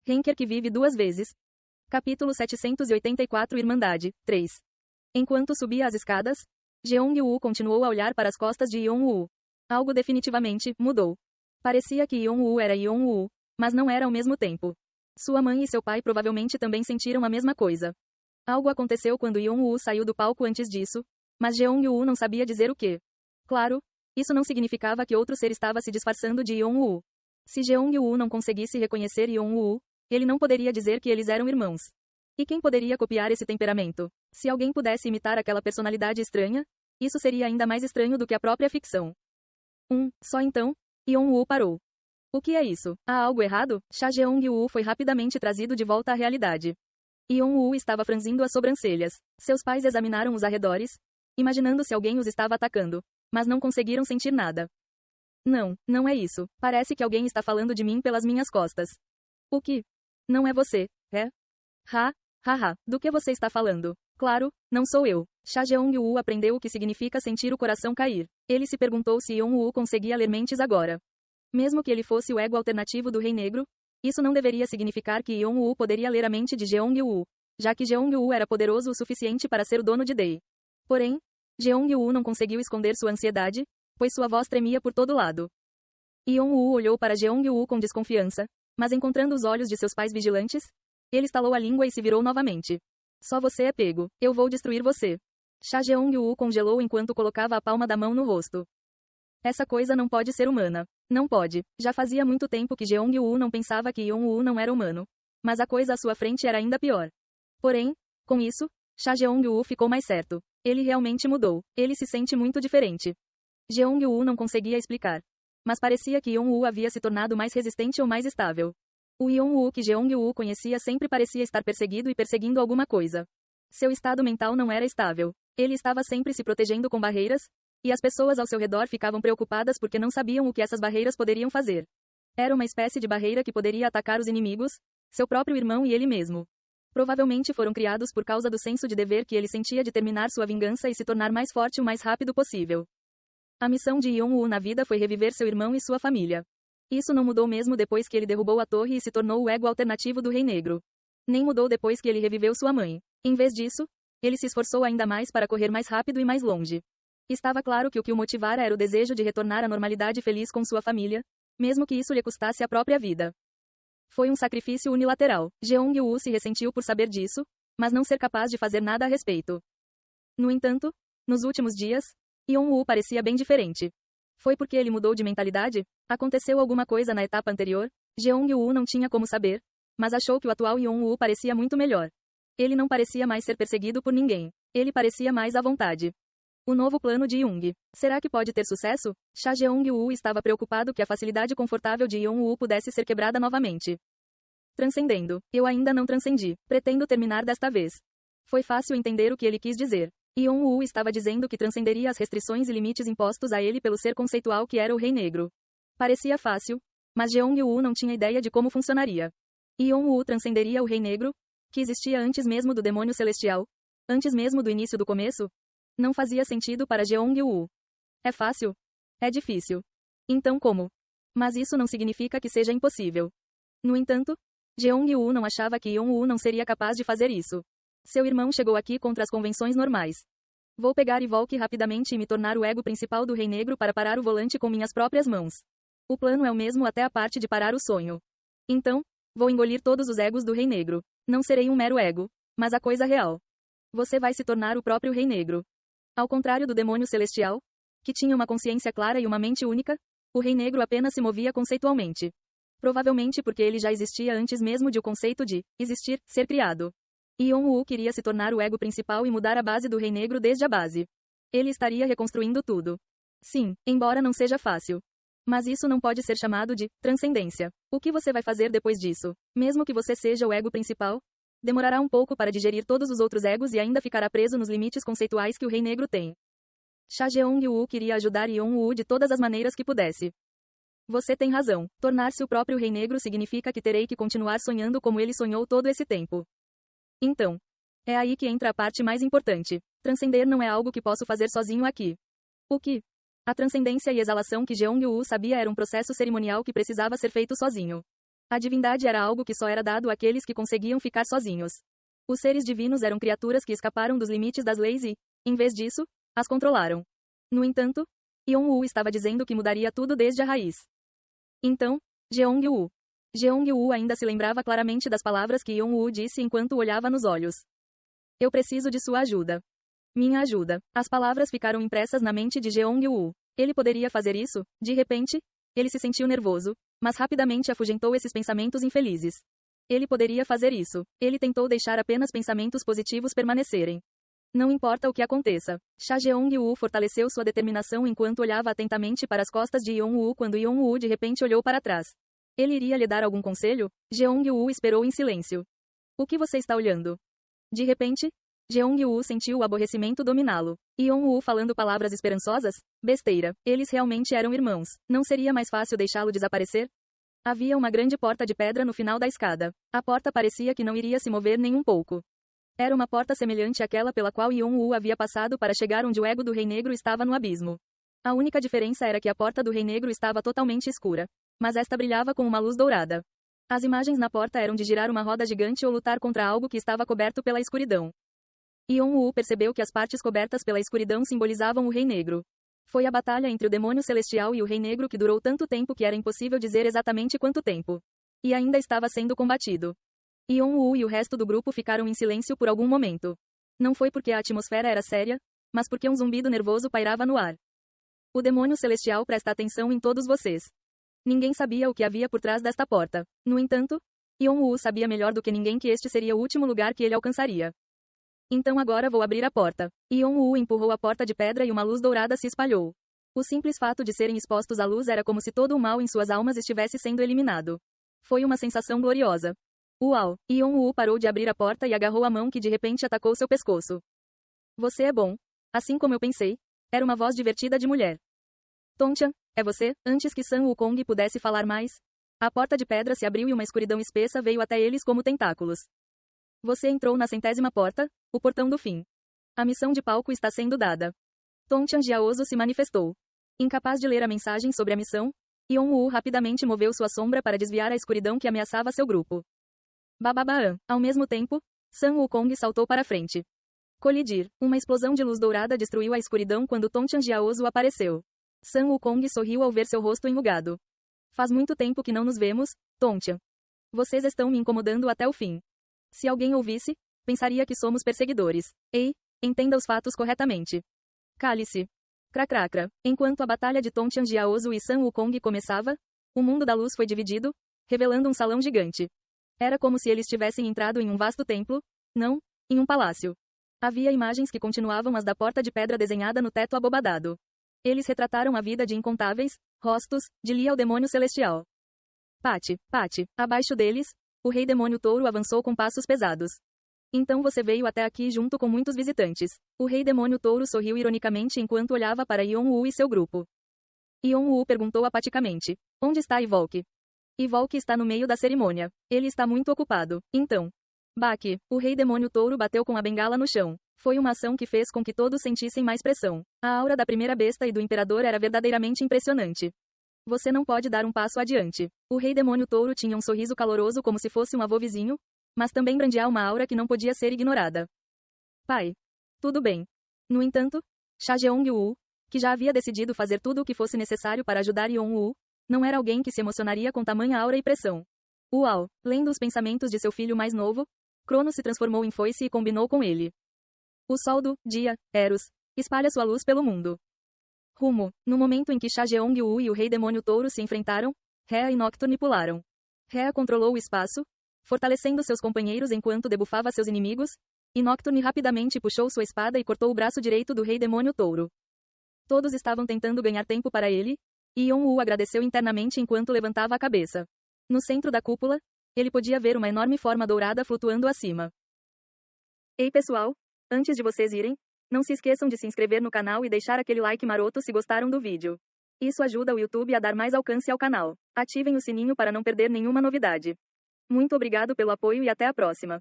Henker que vive duas vezes. Capítulo 784 Irmandade, 3. Enquanto subia as escadas, Jeong-woo continuou a olhar para as costas de Yeon-woo. Algo definitivamente mudou. Parecia que Yeon-woo era Yeon-woo, mas não era ao mesmo tempo. Sua mãe e seu pai provavelmente também sentiram a mesma coisa. Algo aconteceu quando Yeon-woo saiu do palco antes disso, mas Jeong-woo não sabia dizer o que. Claro, isso não significava que outro ser estava se disfarçando de Yeon-woo. Se Jeong-woo não conseguisse reconhecer Yeon-woo, ele não poderia dizer que eles eram irmãos. E quem poderia copiar esse temperamento? Se alguém pudesse imitar aquela personalidade estranha, isso seria ainda mais estranho do que a própria ficção. Só então, Yeon-woo parou. O que é isso? Há algo errado? Cha Jeong-woo foi rapidamente trazido de volta à realidade. Yeon-woo estava franzindo as sobrancelhas. Seus pais examinaram os arredores, imaginando se alguém os estava atacando, mas não conseguiram sentir nada. Não, não é isso. Parece que alguém está falando de mim pelas minhas costas. O que? Não é você, é? Do que você está falando? Claro, não sou eu. Cha Jeong-woo aprendeu o que significa sentir o coração cair. Ele se perguntou se Yeon-woo conseguia ler mentes agora. Mesmo que ele fosse o ego alternativo do Rei Negro, isso não deveria significar que Yeon-woo poderia ler a mente de Jeong-woo, já que Jeong-woo era poderoso o suficiente para ser o dono de Dae. Porém, Jeong-woo não conseguiu esconder sua ansiedade, pois sua voz tremia por todo lado. Yeon-woo olhou para Jeong-woo com desconfiança, mas encontrando os olhos de seus pais vigilantes, ele estalou a língua e se virou novamente. Só você é pego. Eu vou destruir você. Cha Jeong-woo congelou enquanto colocava a palma da mão no rosto. Essa coisa não pode ser humana. Não pode. Já fazia muito tempo que Jeong-woo não pensava que Yeon-woo não era humano. Mas a coisa à sua frente era ainda pior. Porém, com isso, Cha Jeong-woo ficou mais certo. Ele realmente mudou. Ele se sente muito diferente. Jeong-woo não conseguia explicar. Mas parecia que Yeon-woo havia se tornado mais resistente ou mais estável. O Yeon-woo que Jeong-woo conhecia sempre parecia estar perseguido e perseguindo alguma coisa. Seu estado mental não era estável. Ele estava sempre se protegendo com barreiras, e as pessoas ao seu redor ficavam preocupadas porque não sabiam o que essas barreiras poderiam fazer. Era uma espécie de barreira que poderia atacar os inimigos, seu próprio irmão e ele mesmo. Provavelmente foram criados por causa do senso de dever que ele sentia de terminar sua vingança e se tornar mais forte o mais rápido possível. A missão de Yeon-woo na vida foi reviver seu irmão e sua família. Isso não mudou mesmo depois que ele derrubou a torre e se tornou o ego alternativo do Rei Negro. Nem mudou depois que ele reviveu sua mãe. Em vez disso, ele se esforçou ainda mais para correr mais rápido e mais longe. Estava claro que o que o motivara era o desejo de retornar à normalidade feliz com sua família, mesmo que isso lhe custasse a própria vida. Foi um sacrifício unilateral. Jeong-woo se ressentiu por saber disso, mas não ser capaz de fazer nada a respeito. No entanto, nos últimos dias, Yeon-woo parecia bem diferente. Foi porque ele mudou de mentalidade? Aconteceu alguma coisa na etapa anterior? Jeong-woo não tinha como saber, mas achou que o atual Yeon-woo parecia muito melhor. Ele não parecia mais ser perseguido por ninguém. Ele parecia mais à vontade. O novo plano de Young. Será que pode ter sucesso? Cha Jeong-woo estava preocupado que a facilidade confortável de Yeon-woo pudesse ser quebrada novamente. Transcendendo. Eu ainda não transcendi. Pretendo terminar desta vez. Foi fácil entender o que ele quis dizer. Yeon-woo estava dizendo que transcenderia as restrições e limites impostos a ele pelo ser conceitual que era o Rei Negro. Parecia fácil, mas Jeong-woo não tinha ideia de como funcionaria. Yeon-woo transcenderia o Rei Negro, que existia antes mesmo do demônio celestial, antes mesmo do início do começo? Não fazia sentido para Jeong-woo. É fácil? É difícil. Então como? Mas isso não significa que seja impossível. No entanto, Jeong-woo não achava que Yeon-woo não seria capaz de fazer isso. Seu irmão chegou aqui contra as convenções normais. Vou pegar e volque rapidamente e me tornar o ego principal do Rei Negro para parar o volante com minhas próprias mãos. O plano é o mesmo até a parte de parar o sonho. Então, vou engolir todos os egos do Rei Negro. Não serei um mero ego, mas a coisa real. Você vai se tornar o próprio Rei Negro. Ao contrário do demônio celestial, que tinha uma consciência clara e uma mente única, o Rei Negro apenas se movia conceitualmente. Provavelmente porque ele já existia antes mesmo de o conceito de existir ser criado. Yeon-woo queria se tornar o ego principal e mudar a base do Rei Negro desde a base. Ele estaria reconstruindo tudo. Sim, embora não seja fácil. Mas isso não pode ser chamado de transcendência. O que você vai fazer depois disso? Mesmo que você seja o ego principal, demorará um pouco para digerir todos os outros egos e ainda ficará preso nos limites conceituais que o Rei Negro tem. Cha Jeong-woo queria ajudar Yeon-woo de todas as maneiras que pudesse. Você tem razão. Tornar-se o próprio Rei Negro significa que terei que continuar sonhando como ele sonhou todo esse tempo. Então, é aí que entra a parte mais importante. Transcender não é algo que posso fazer sozinho aqui. O que? A transcendência e exalação que Jeong-woo sabia era um processo cerimonial que precisava ser feito sozinho. A divindade era algo que só era dado àqueles que conseguiam ficar sozinhos. Os seres divinos eram criaturas que escaparam dos limites das leis e, em vez disso, as controlaram. No entanto, Yeon-woo estava dizendo que mudaria tudo desde a raiz. Então, Jeong-woo. Jeong-woo ainda se lembrava claramente das palavras que Yeon-woo disse enquanto o olhava nos olhos. Eu preciso de sua ajuda. Minha ajuda. As palavras ficaram impressas na mente de Jeong-woo. Ele poderia fazer isso? De repente, ele se sentiu nervoso, mas rapidamente afugentou esses pensamentos infelizes. Ele poderia fazer isso. Ele tentou deixar apenas pensamentos positivos permanecerem. Não importa o que aconteça. Cha Jeong-woo fortaleceu sua determinação enquanto olhava atentamente para as costas de Yeon-woo quando Yeon-woo de repente olhou para trás. Ele iria lhe dar algum conselho? Jeong-woo esperou em silêncio. O que você está olhando? De repente, Jeong-woo sentiu o aborrecimento dominá-lo. Yeon-woo falando palavras esperançosas? Besteira. Eles realmente eram irmãos. Não seria mais fácil deixá-lo desaparecer? Havia uma grande porta de pedra no final da escada. A porta parecia que não iria se mover nem um pouco. Era uma porta semelhante àquela pela qual Yeon-woo havia passado para chegar onde o ego do Rei Negro estava no abismo. A única diferença era que a porta do Rei Negro estava totalmente escura, mas esta brilhava com uma luz dourada. As imagens na porta eram de girar uma roda gigante ou lutar contra algo que estava coberto pela escuridão. Yeon-woo percebeu que as partes cobertas pela escuridão simbolizavam o Rei Negro. Foi a batalha entre o demônio celestial e o Rei Negro que durou tanto tempo que era impossível dizer exatamente quanto tempo. E ainda estava sendo combatido. Yeon-woo e o resto do grupo ficaram em silêncio por algum momento. Não foi porque a atmosfera era séria, mas porque um zumbido nervoso pairava no ar. O demônio celestial presta atenção em todos vocês. Ninguém sabia o que havia por trás desta porta. No entanto, Yeon-woo sabia melhor do que ninguém que este seria o último lugar que ele alcançaria. Então agora vou abrir a porta. Yeon-woo empurrou a porta de pedra e uma luz dourada se espalhou. O simples fato de serem expostos à luz era como se todo o mal em suas almas estivesse sendo eliminado. Foi uma sensação gloriosa. Uau! Yeon-woo parou de abrir a porta e agarrou a mão que de repente atacou seu pescoço. Você é bom. Assim como eu pensei. Era uma voz divertida de mulher. Tongchan, é você? Antes que Sun Wukong pudesse falar mais, a porta de pedra se abriu e uma escuridão espessa veio até eles como tentáculos. Você entrou na 100ª porta, o portão do fim. A missão de palco está sendo dada. Tongchan Jiaozu se manifestou. Incapaz de ler a mensagem sobre a missão, Yeon-woo rapidamente moveu sua sombra para desviar a escuridão que ameaçava seu grupo. Bababaan. Ao mesmo tempo, Sun Wukong saltou para frente. Colidir. Uma explosão de luz dourada destruiu a escuridão quando Tongchan Jiaozu apareceu. Sun Wukong sorriu ao ver seu rosto enrugado. Faz muito tempo que não nos vemos, Tongchan. Vocês estão me incomodando até o fim. Se alguém ouvisse, pensaria que somos perseguidores. Ei, entenda os fatos corretamente. Cale-se. Cracracra. Enquanto a batalha de Tongchan Jiaozu e Sun Wukong começava, o mundo da luz foi dividido, revelando um salão gigante. Era como se eles tivessem entrado em um vasto templo, não, em um palácio. Havia imagens que continuavam as da porta de pedra desenhada no teto abobadado. Eles retrataram a vida de incontáveis rostos de Li ao demônio celestial. Pate, abaixo deles, o rei demônio touro avançou com passos pesados. Então você veio até aqui junto com muitos visitantes. O rei demônio touro sorriu ironicamente enquanto olhava para Yeon-woo e seu grupo. Yeon-woo perguntou apaticamente: onde está Ivolk? Ivolk está no meio da cerimônia. Ele está muito ocupado. Então. Baki, o rei demônio touro bateu com a bengala no chão. Foi uma ação que fez com que todos sentissem mais pressão. A aura da primeira besta e do imperador era verdadeiramente impressionante. Você não pode dar um passo adiante. O rei demônio touro tinha um sorriso caloroso como se fosse um avô vizinho, mas também brandia uma aura que não podia ser ignorada. Pai. Tudo bem. No entanto, Cha Jeong-woo, que já havia decidido fazer tudo o que fosse necessário para ajudar Yeon-woo, não era alguém que se emocionaria com tamanha aura e pressão. Uau! Lendo os pensamentos de seu filho mais novo, Cronos se transformou em foice e combinou com ele. O sol do dia, Eros, espalha sua luz pelo mundo. Rumo. No momento em que Cha Jeong-woo e o rei demônio touro se enfrentaram, Rhea e Nocturne pularam. Rhea controlou o espaço, fortalecendo seus companheiros enquanto debufava seus inimigos, e Nocturne rapidamente puxou sua espada e cortou o braço direito do rei demônio touro. Todos estavam tentando ganhar tempo para ele, e Yeon-woo agradeceu internamente enquanto levantava a cabeça. No centro da cúpula, ele podia ver uma enorme forma dourada flutuando acima. Ei pessoal, antes de vocês irem, não se esqueçam de se inscrever no canal e deixar aquele like maroto se gostaram do vídeo. Isso ajuda o YouTube a dar mais alcance ao canal. Ativem o sininho para não perder nenhuma novidade. Muito obrigado pelo apoio e até a próxima.